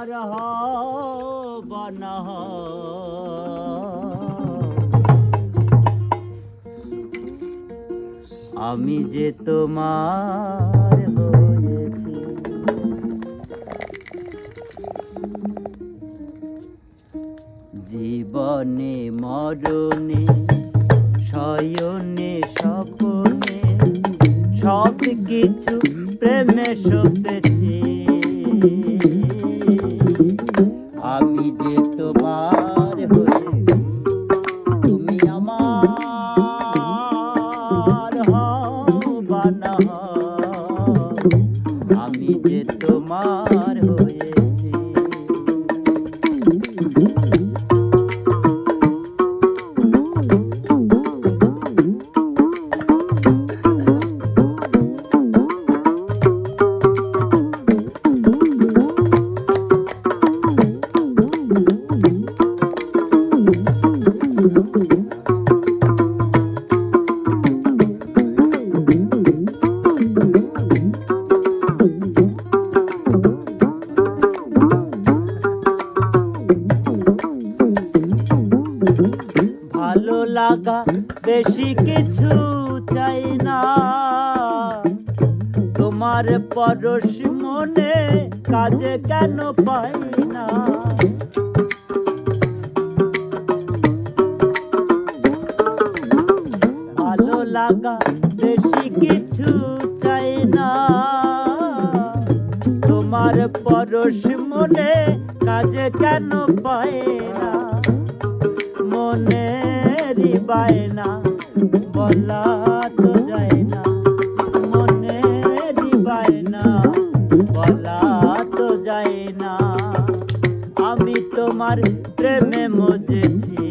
আমার হবা না আমি যে তোমার হয়েছি। জীবনে মরণে শয়নে স্বপনে সব কিছু প্রেমে সপেছি। আমি যে তোমার হয়েছি তুমি আমার হবা না আমি যে তোমার হয়েছি। ভালো লাগা বেশি কিছু চাই না তোমার পরশ মনে কাজে কেন পাই না। ভালো লাগা বেশি কিছু চাই না তোমার পরশ মনে কাজে কেন পাই না। মনেরই বায়না বলা তো যায় না মনেরই বায়না বলা তো যায় না। আমি তোমার প্রেমে মজেছি